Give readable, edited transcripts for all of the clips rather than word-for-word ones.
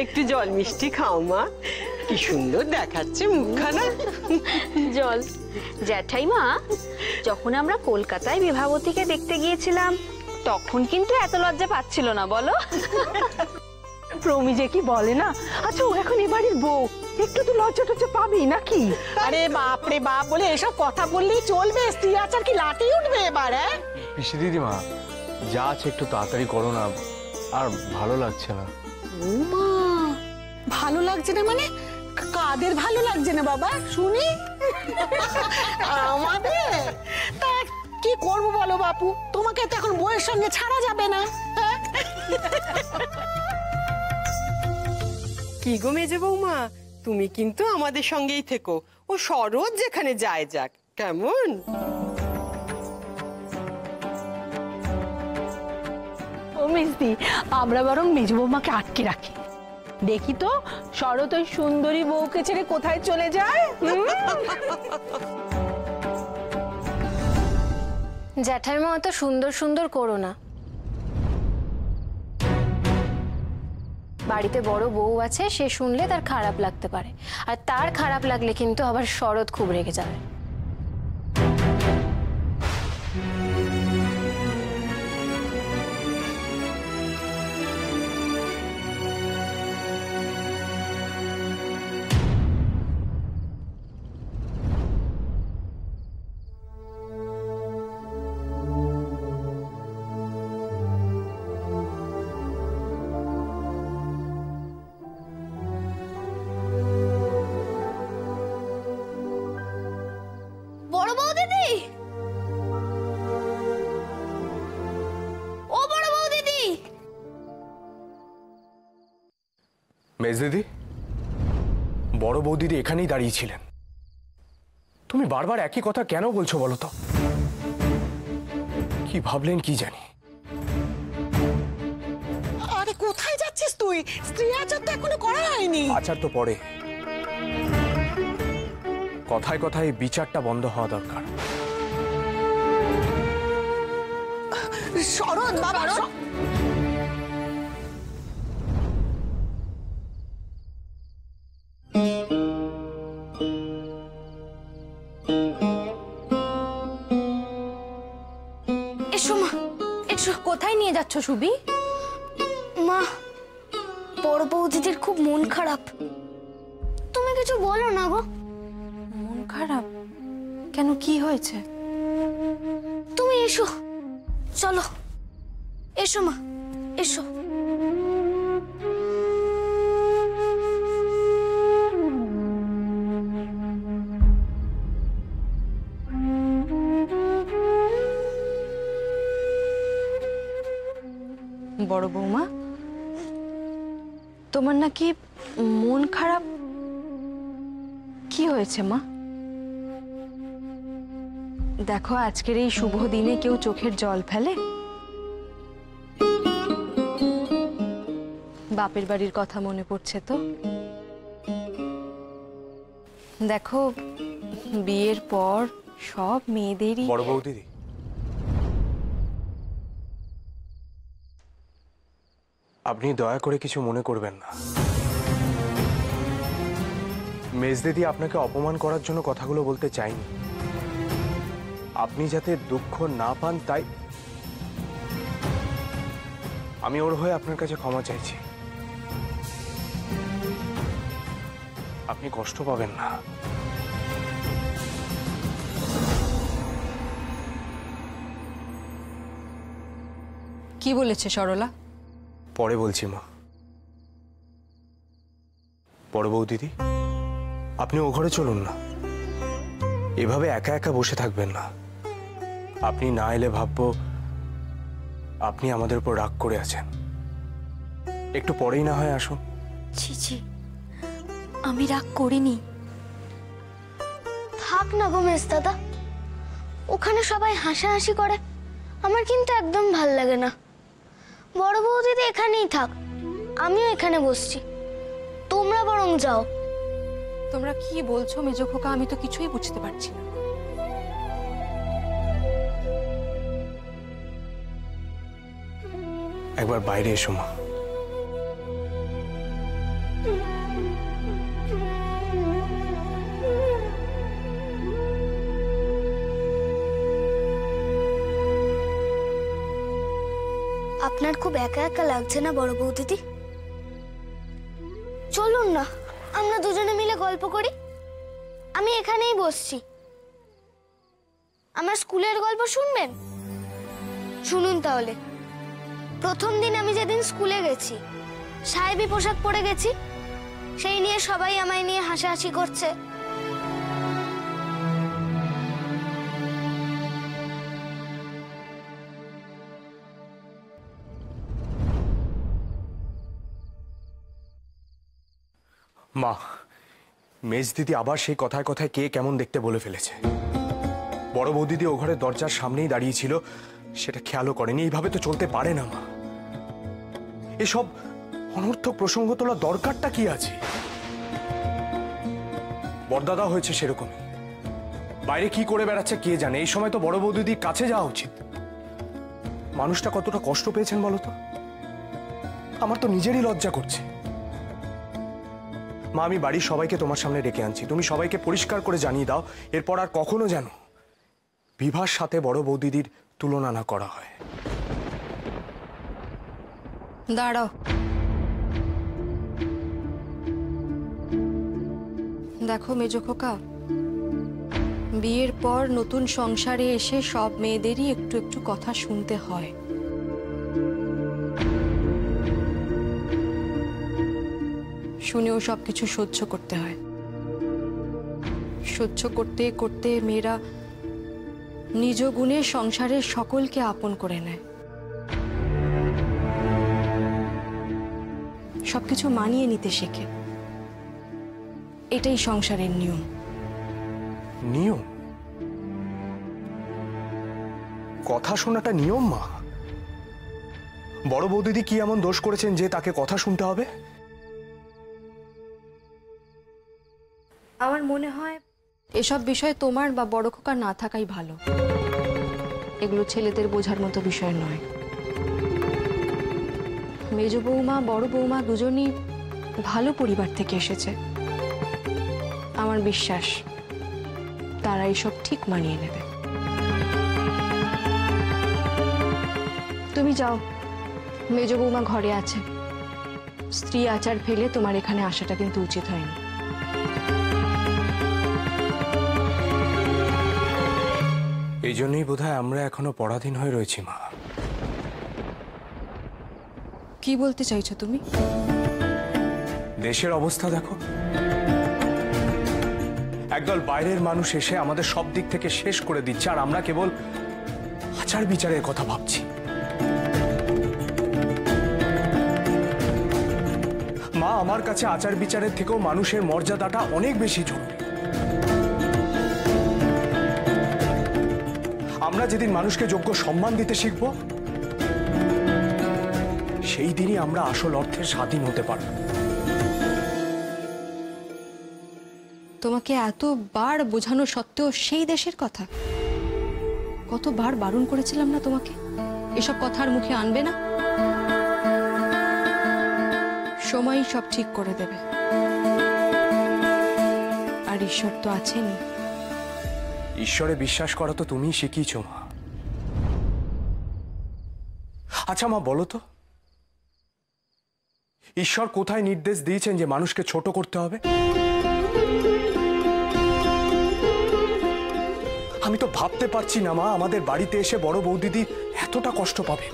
একটু জল মিষ্টি খাও মা, কি সুন্দর দেখাচ্ছে মুখখানা। জল। জ্যাঠাইমা, যখন আমরা কলকাতায় বিভাবতীকে দেখতে গিয়েছিলাম তখন কিন্তু এত লজ্জা পাচ্ছিল না, বলো? প্রমি যে কি বলে না। আচ্ছা, ও এখন এবারের বউ, একটু তো লজ্জা টজ্জা পাবেই নাকি? আরে বাপ রে বাপ বলে এসব কথা বললেই চলবে? স্ত্রী আচার কি লাঠি উঠবে এবার? পিসি দিদিমা, যা আছে একটু তাড়াতাড়ি করো না, আর ভালো লাগছে না। মা, ভালো লাগছে না মানে? কাদের ভালো লাগছে না বাবা শুনি? আমাদের? তা কি করবো বলো বাপু, তোমাকে তো এখন বউয়ের সঙ্গে ছাড়া যাবে না। কি গো মেজে বৌমা, তুমি কিন্তু আমাদের সঙ্গেই থেকো, ও সরোজ যেখানে যায় যাক, কেমন? ও মিস্তি, আমরা বরং মেজ বৌমাকে আটকে রাখি, দেখি তো শরৎ ওই সুন্দরী বউকে ছেড়ে কোথায় চলে যায়। জ্যাঠাইমা, অত সুন্দর সুন্দর করো না। বাড়িতে বড় বউ আছে, সে শুনলে তার খারাপ লাগতে পারে, আর তার খারাপ লাগলে কিন্তু আবার শরৎ খুব রেগে যাবে। বড় বউ দিদি, ও বড় বউ দিদি। মেজ দিদি, বড় বৌদিদি এখানেই দাঁড়িয়েছিলেন, তুমি বারবার একই কথা কেন বলছো বলো তো? কি ভাবলেন কি জানি। আরে কোথায় যাচ্ছিস তুই? স্ত্রী আচার তো এখনো করা হয়নি। আচার তো পরে, কথায় কথায় বিচারটা বন্ধ হওয়া দরকার। শরৎ বাবা, এসো মা, এসো। কোথায় নিয়ে যাচ্ছ সুবি? মা, বড় বৌদিদের খুব মন খারাপ, তুমি কিছু বলো না গো। মন খারাপ কেন, কি হয়েছে? তুমি এসো, চলো এসো মা, এসো। বড় বৌমা, তোমার নাকি মন খারাপ, কি হয়েছে মা? দেখো, আজকের এই শুভ দিনে কেউ চোখের জল ফেলে? বাপের বাড়ির কথা মনে পড়ছে তো? দেখো, বিয়ের পর সব মেয়েদেরই। বড় বৌদিদি, আপনি দয়া করে কিছু মনে করবেন না। মেজদিদি আপনাকে অপমান করার জন্য কথাগুলো বলতে চাইনি, আপনি যাতে দুঃখ না পান তাই আমি ওর হয়ে আপনার কাছে ক্ষমা চাইছি। আপনি কষ্ট পাবেন না। কি বলেছে সরলা? পরে বলছি মা। বড় বৌদিদি, আপনি ও ঘরে চলুন না, এভাবে একা একা বসে থাকবেন না। আপনি না এলে ভাববো আপনি আমাদের উপর রাগ করে আছেন। একটু পরেই না হয় আসুন। ছি ছি, আমি রাগ করিনি। থাক না গো মেজ দাদা, ওখানে সবাই হাসাহাসি করে, আমার কিন্তু একদম ভাল লাগে না। বড় বৌদিদি এখানেই থাক, আমিও এখানে বসছি, তোমরা বরং যাও। তোমরা কি বলছো মেজো খোকা? আমি তো কিছুই বুঝতে পারছি না। একবার বাইরে এসো মা। আপনার খুব একা একা লাগছে না বড় বৌদিদি? চলুন না, আমরা দুজনে মিলে গল্প করি। আমি এখানেই বসছি। আমার স্কুলের গল্প শুনবেন? শুনুন তাহলে। প্রথম দিন আমি যেদিন স্কুলে গেছি, সাহেবি পোশাক পরে গেছি, সেই নিয়ে সবাই আমায় নিয়ে হাসাহাসি করছে। মা, মেজ দিদি আবার সেই কথায় কথায় কে কেমন দেখতে বলে ফেলেছে। বড় বৌদিদি ও ঘরের দরজার সামনেই দাঁড়িয়ে ছিল, সেটা খেয়ালও করেনি। এইভাবে তো চলতে পারে না মা। এসব অনর্থক প্রসঙ্গ তোলা দরকারটা কি আছে? বড়দাদা হয়েছে সেরকমই, বাইরে কি করে বেড়াচ্ছে কে জানে। এই সময় তো বড় বৌদিদির কাছে যাওয়া উচিত। মানুষটা কতটা কষ্ট পেয়েছেন বলো তো? আমার তো নিজেরই লজ্জা করছে। মা, আমি বাড়ির সবাইকে তোমার সামনে ডেকে আনছি। তুমি সবাইকে পরিষ্কার করে জানিয়ে দাও, এরপর আর কখনো যেন বিভার সাথে বড় বৌদিদির তুলনা না করা হয়। দাঁড়াও, দেখো মেজো খোকা, বিয়ের পর নতুন সংসারে এসে সব মেয়েদেরই একটু একটু কথা শুনতে হয়। শুনেও সবকিছু সহ্য করতে হয়। সহ্য করতে করতে মেয়েরা নিজ গুণে সংসারের সকলকে আপন করে নেয়। সবকিছু মানিয়ে নিতে শেখে। এটাই সংসারের নিয়ম। নিয়ম? কথা শোনাটা নিয়ম মা? বড় বৌদিদি কি এমন দোষ করেছেন যে তাকে কথা শুনতে হবে? আমার মনে হয় এসব বিষয় তোমার বা বড় খোকা না থাকাই ভালো। এগুলো ছেলেদের বোঝার মতো বিষয় নয়। মেজ বৌমা বড় বৌমা দুজনই ভালো পরিবার থেকে এসেছে। আমার বিশ্বাস তারা এসব ঠিক মানিয়ে নেবে। তুমি যাও, মেজ বৌমা ঘরে আছে। স্ত্রী আচার ফেলে তোমার এখানে আসাটা কিন্তু উচিত হয়নি। এই জন্যই বোধহয় আমরা এখনো পরাধীন হয়ে রয়েছি মা। কি বলতে চাইছো তুমি? দেশের অবস্থা দেখো। একদল বাইরের মানুষ এসে আমাদের সব দিক থেকে শেষ করে দিচ্ছে, আর আমরা কেবল আচার বিচারের কথা ভাবছি। মা, আমার কাছে আচার বিচারের থেকেও মানুষের মর্যাদাটা অনেক বেশি জরুরি। আমরা যেদিন মানুষকে যোগ্য সম্মান দিতে শিখব, সেই দিনই আমরা আসল অর্থে স্বাধীন হতে পারব। তোমাকে এতবার বোঝানো সত্ত্বেও সেই দেশের কথা? কতবার বারণ করেছিলাম না তোমাকে এসব কথার মুখে আনবে না? সময়ই সব ঠিক করে দেবে। আর ঈশ্বর তো আছেনই। ঈশ্বরে বিশ্বাস করা তো তুমিই শিখিয়েছ মা। আচ্ছা মা, বলো তো, ঈশ্বর কোথায় নির্দেশ দিয়েছেন যে মানুষকে ছোট করতে হবে? আমি তো ভাবতে পারছি না মা, আমাদের বাড়িতে এসে বড় বৌদিদি এতটা কষ্ট পাবে।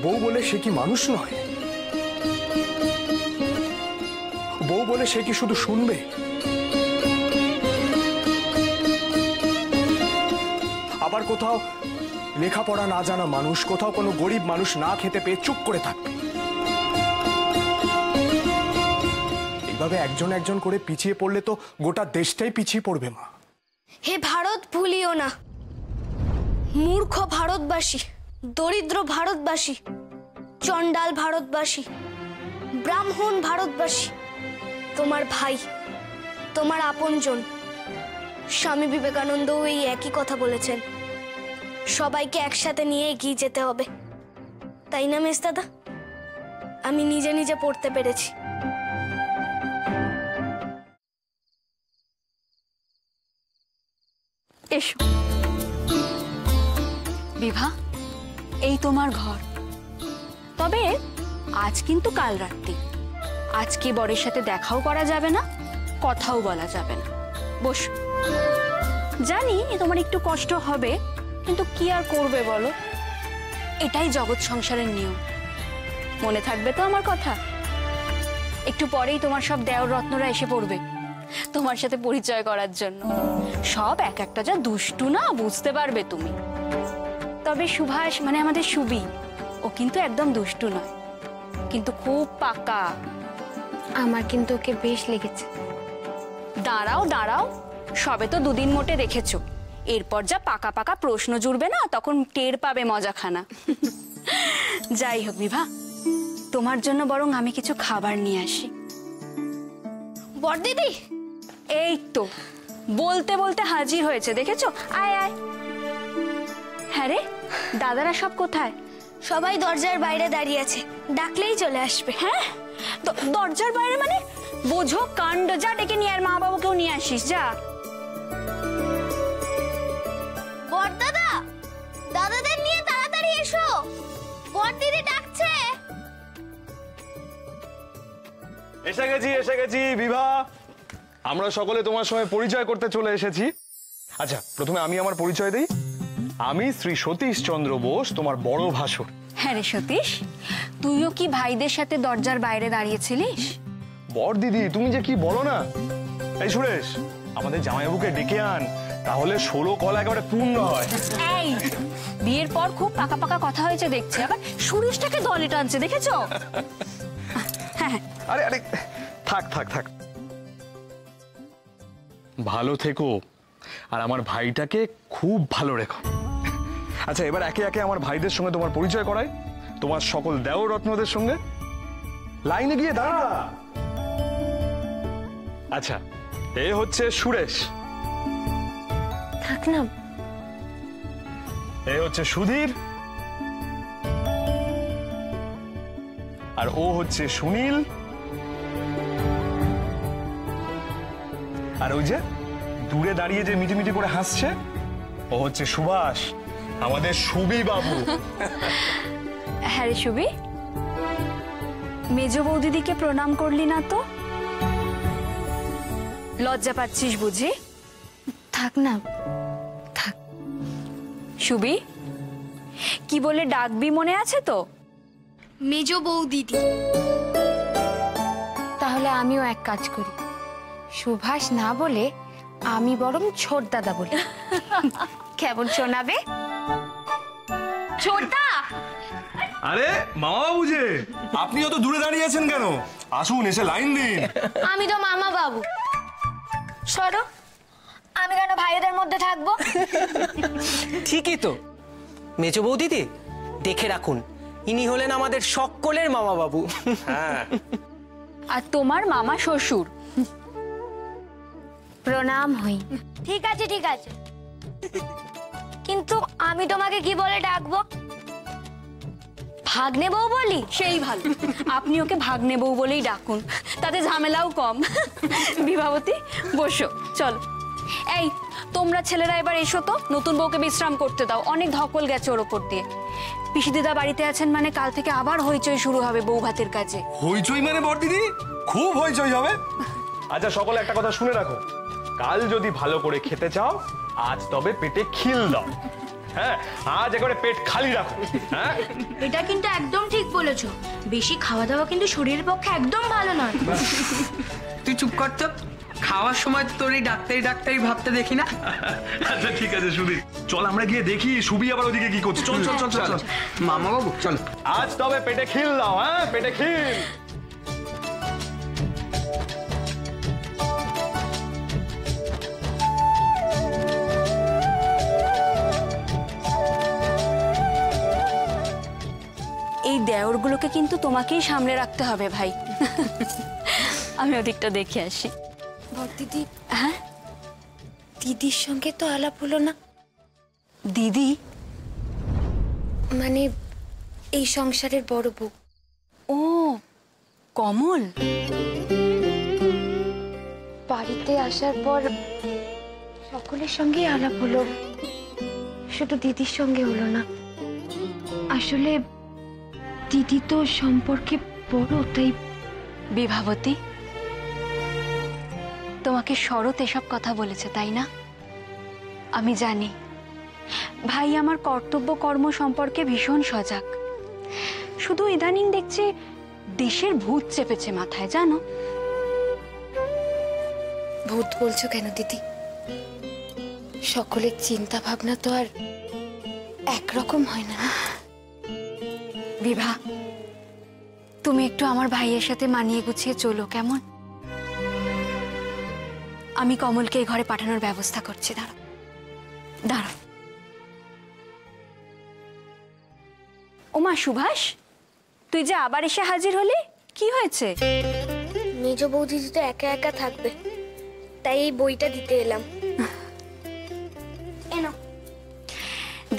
বউ বলে সে কি মানুষ নয়? বউ বলে সে কি শুধু শুনবে? আবার কোথাও লেখাপড়া না জানা মানুষ, কোথাও কোনো গরিব মানুষ না খেতে পেয়ে চুপ করে থাকবে। এইভাবে একজন একজন করে পিছিয়ে পড়লে তো গোটা দেশটাই পিছিয়ে পড়বে মা। হে ভারত, ভুলিও না। মূর্খ ভারতবাসী, দরিদ্র ভারতবাসী, চণ্ডাল ভারতবাসী, ব্রাহ্মণ ভারতবাসী, তোমার ভাই, তোমার আপনজন। স্বামী বিবেকানন্দও এই একই কথা বলেছেন। সবাইকে একসাথে নিয়ে এগিয়ে যেতে হবে, তাই না মেজদাদা? আমি নিজে নিজে পড়তে পেরেছি। এসো বিভা, এই তোমার ঘর। তবে আজ কিন্তু কাল রাত্রি, আজকে বরের সাথে দেখাও করা যাবে না, কথাও বলা যাবে না। বসো। জানি তোমার একটু কষ্ট হবে, কিন্তু কি আর করবে বলো, এটাই জগৎ সংসারের নিয়ম। মনে থাকবে তো আমার কথা? একটু পরেই তোমার সব দেওর রত্নরা এসে পড়বে তোমার সাথে পরিচয় করার জন্য। সব এক একটা যা দুষ্টু না, বুঝতে পারবে তুমি। তবে সুভাষ মানে আমাদের সুবি, ও কিন্তু একদম দুষ্টু নয়, কিন্তু খুব পাকা। আমার কিন্তু ওকে বেশ লেগেছে। দাঁড়াও দাঁড়াও, সবে তো দুদিন মোটে দেখেছো, এরপর যা পাকা পাকা প্রশ্ন জুড়বে না, তখন টের পাবে মজাখানা। যাই হোক বিভা, তোমার জন্য বরং আমি কিছু খাবার নিয়ে আসি। বড়দিদি, এই তো বলতে বলতে হাজির হয়েছে, দেখেছো? আয় আয়। হ্যাঁ রে, দাদারা সব কোথায়? সবাই দরজার বাইরে দাঁড়িয়ে আছে, ডাকলেই চলে আসবে। হ্যাঁ, দরজার বাইরে মানে? বোঝো কাণ্ড, যা ডেকে নিয়ে আর মা বাবাকেও নিয়ে আসিস, যা। বড়দাদা, দাদাদের নিয়ে তাড়াতাড়ি এসো, বড়দিদি ডাকছে। এসে গেছি বিভা। আমরা সকলে তোমার সঙ্গে পরিচয় করতে চলে এসেছি। আচ্ছা, প্রথমে আমি আমার পরিচয় দিই। আমি শ্রী সতীশ চন্দ্র বোস, তোমার বড় ভাসুর। হ্যাঁ রে সতীশ, তুইও কি ভাইদের সাথে দরজার বাইরে দাঁড়িয়েছিলিস? বড় দিদি, তুমি যে কি বলো না। এই সুরেশ, আমাদের জামাইবাবুকে ডেকে আন, তাহলে 16 কলা একেবারে পূর্ণ হয়। এই, বিয়ের পর খুব পাকা পাকা কথা হয়েছে দেখছি, আবার সুরেশটাকে দলে টানছে, দেখেছো? হ্যাঁ, আরে আরে, থাক থাক থাক, ভালো থেকো আর আমার ভাইটাকে খুব ভালো রেখো। আচ্ছা, এবার একে একে আমার ভাইদের সঙ্গে তোমার পরিচয় করাই, তোমার সকল দেও রত্নদের সঙ্গে। লাইনে গিয়ে দাঁড়া। আচ্ছা, এ হচ্ছে সুরেশ, থাক না। এ হচ্ছে সুধীর, আর ও হচ্ছে সুনীল, আর ওই যে দূরে দাঁড়িয়ে যে মিটিমিটি করে হাসছে, ও হচ্ছে সুভাষ, আমাদের সুবি বাবু। হ্যাঁ রে সুবি, মেজ বৌদিদিকে প্রণাম করলি না তো? লজ্জা পাচ্ছিস বুঝি? থাক না, থাক। সুবি, কি বলে ডাকবি মনে আছে তো? মেজ বৌদিদি। তাহলে আমিও এক কাজ করি, সুভাষ না বলে আমি বরং ছোট দাদা বলি। কেমন শোনাবে? ছোটদা! আরে মামা বাবু যে, আপনিও তো দূরে দাঁড়িয়ে আছেন কেন? আসুন, এসে লাইন দিন। আমি তো মামা বাবু। সরো, আমি কেন ভাইদের মধ্যে থাকবো? ঠিকই তো মেজ বৌদিদি, দেখে রাখুন, ইনি হলেন আমাদের সকলের মামা বাবু। হ্যাঁ, আর তোমার মামা শ্বশুর। প্রণাম হই। ঠিক আছে ঠিক আছে, কিন্তু আমি তোমাকে কি বলে ডাকবো? ভাগ্নে বউ বলি? সেই ভালো, আপনি ওকে ভাগ্নে বউ বলেই ডাকুন, তাতে ঝামেলাও কম। বিভাবতী, বসো, চল। এই, তোমরা ছেলেরা এবার এসো তো, নতুন বউকে বিশ্রাম করতে দাও, অনেক ধকল গেছে ওর ওপর দিয়ে। পিসি দিদা বাড়িতে আছেন মানে কাল থেকে আবার হইচই শুরু হবে বউ ভাতের কাজে। হইচই মানে বড় দিদি? খুব হইচই হবে। আচ্ছা, সকলে একটা কথা শুনে রাখো, কাল যদি ভালো করে খেতে চাও, আজ তবে পেটে খিল দাও। হ্যাঁ, আজ একেবারে পেট খালি রাখো। হ্যাঁ, এটা কিন্তু একদম ঠিক বলেছো, বেশি খাওয়া দাওয়া কিন্তু শরীরের পক্ষে একদম ভালো নয়। তুই চুপ কর তো, খাওয়ার সময় তো তোর এই ডাক্তারি ভাবতে দেখি না। আচ্ছা ঠিক আছে সুবি, চল আমরা গিয়ে দেখি সুবি আবার ওদিকে কি করছে। চল চল চল চল। মামা বাবু চল, আজ তবে পেটে খিল দাও। হ্যাঁ, পেটে খিল। এই দেওরগুলোকে কিন্তু তোমাকেই সামলে রাখতে হবে ভাই। আমি ওদিকটা দেখে আসি। দিদি, হ্যাঁ দিদির সঙ্গে তো আলাপ হলো না। দিদি? মানে এই সংসারের বড় বউ। ও কমল, বাড়িতে আসার পর সকলের সঙ্গে আলাপ হলো, শুধু দিদির সঙ্গে হলো না। আসলে দিদি তো সম্পর্কে বড়, তাই। বিভাবতী, তোমাকে শরৎ এসব কথা বলেছে তাই না? আমি জানি ভাই আমার কর্তব্য কর্ম সম্পর্কে ভীষণ সজাগ। শুধু ইদানিং দেখছি দেশের ভূত চেপেছে মাথায়, জানো? ভূত বলছো কেন দিদি? সকলের চিন্তা ভাবনা তো আর একরকম হয় না। বিভা, তুমি একটু আমার ভাইয়ের সাথে মানিয়ে গুছিয়ে চলো, কেমন? আমি কমলকে এই ঘরে পাঠানোর ব্যবস্থা করছি। দাঁড়াও দাঁড়াও। ওমা সুভাষ, তুই যে আবার এসে হাজির হলি, কি হয়েছে? মেজ বৌদি তো একা একা থাকবে, তাই এই বইটা দিতে এলাম। এনো।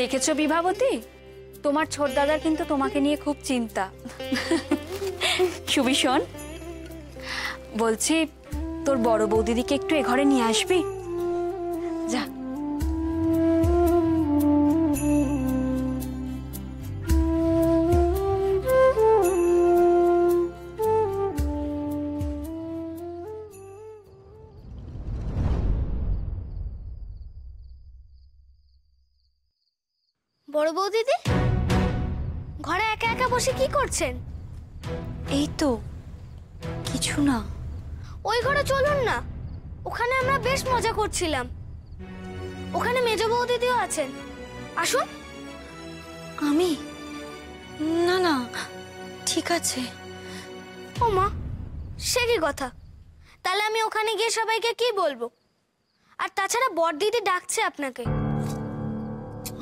দেখেছো বিভাবতী, তোমার ছোট দাদার কিন্তু তোমাকে নিয়ে খুব চিন্তা। সুবি শোন, বলছি তোর বড় বৌদিদিকে একটু এ ঘরে নিয়ে আসবি, যা। বড় বৌদিদি, ঘরে একা একা বসে কি করছেন? এই তো কিছু না। ওই ঘরে চলুন না, ওখানে আমরা বেশ মজা করছিলাম। ওখানে মেজ বৌদিদিও আছেন, আসুন। আমি? না না, ঠিক আছে। ও মা, সে কি কথা? তাহলে আমি ওখানে গিয়ে সবাইকে কি বলবো? আর তাছাড়া বড়দিদি ডাকছে আপনাকে।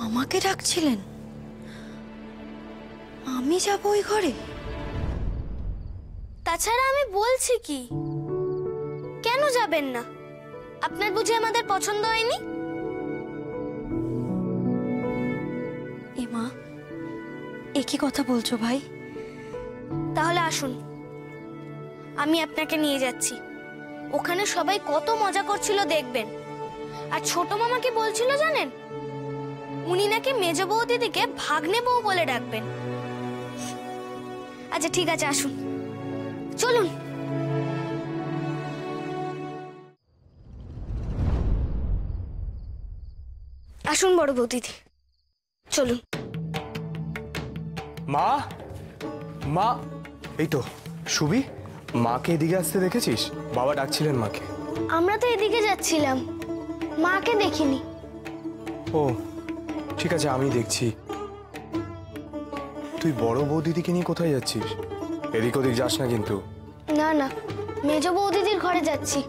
আমাকে ডাকছিলেন? আমি যাব ওই ঘরে? তাছাড়া আমি বলছি কি, কেন যাবেন না? আপনার বুঝি আমাদের পছন্দ হয়নি? এ মা, এ কি কথা বলছো ভাই? তাহলে আসুন, আমি আপনাকে নিয়ে যাচ্ছি। ওখানে সবাই কত মজা করছিল দেখবেন। আর ছোট মামা কি বলছিল জানেন? উনি নাকি মেজ বৌদিদিকে ভাগ্নে বউ বলে ডাকবেন। আচ্ছা ঠিক আছে, আসুন, চলুন। আসুন বড় বৌদিদি, চলুন। মা, মা, এই তো সুবি, মাকে এদিকে আসতে দেখেছিস? বাবা ডাকছিলেন মাকে। আমরা তো এদিকে যাচ্ছিলাম, মাকে দেখিনি। ও ঠিক আছে, আমি দেখছি। তুই বড় বৌদিদিকে নিয়ে কোথায় যাচ্ছিস? এদিক ওদিক যাস না কিন্তু। না না, মেজ বৌদিদির ঘরে যাচ্ছি।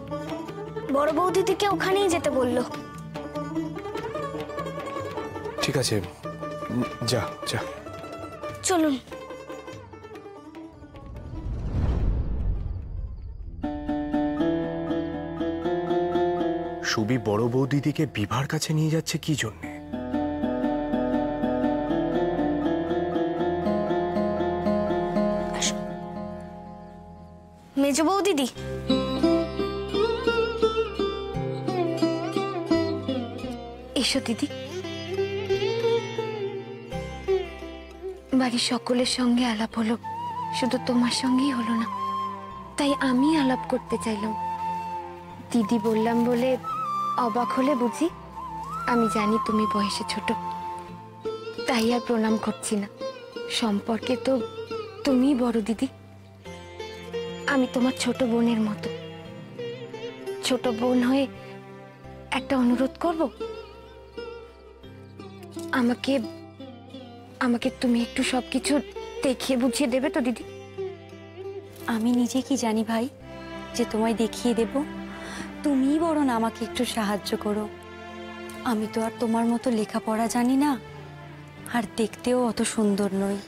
বড় বৌদিদিকে ওখানেই যেতে বললো। ঠিক আছে, যা যা। চলুন। সুবি বড় বৌদিদিকে বিভার কাছে নিয়ে যাচ্ছে কি জন্যে? মেজ বৌদিদি, এসো দিদি। বাড়ির সকলের সঙ্গে আলাপ হলো, শুধু তোমার সঙ্গেই হলো না, তাই আমি আলাপ করতে চাইলাম। দিদি বললাম বলে অবাক হলে বুঝি? আমি জানি তুমি বয়সে ছোট, তাই আর প্রণাম করছি না। সম্পর্কে তো তুমি বড় দিদি, আমি তোমার ছোট বোনের মতো। ছোট বোন হয়ে একটা অনুরোধ করব, আমাকে আমাকে তুমি একটু সবকিছু দেখিয়ে বুঝিয়ে দেবে তো দিদি? আমি নিজে কি জানি ভাই যে তোমায় দেখিয়ে দেব? তুমিই বরং আমাকে একটু সাহায্য করো। আমি তো আর তোমার মতো লেখাপড়া জানি না, আর দেখতেও অত সুন্দর নই।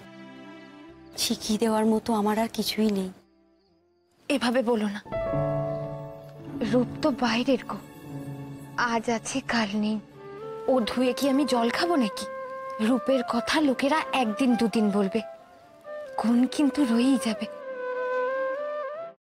শিখিয়ে দেওয়ার মতো আমার আর কিছুই নেই। এভাবে বলো না, রূপ তো বাইরের গো, আজ আছে কাল নেই। ও ধুয়ে কি আমি জল খাবো নাকি? রূপের কথা লোকেরা একদিন দুদিন বলবে, গুণ কিন্তু রয়েই যাবে।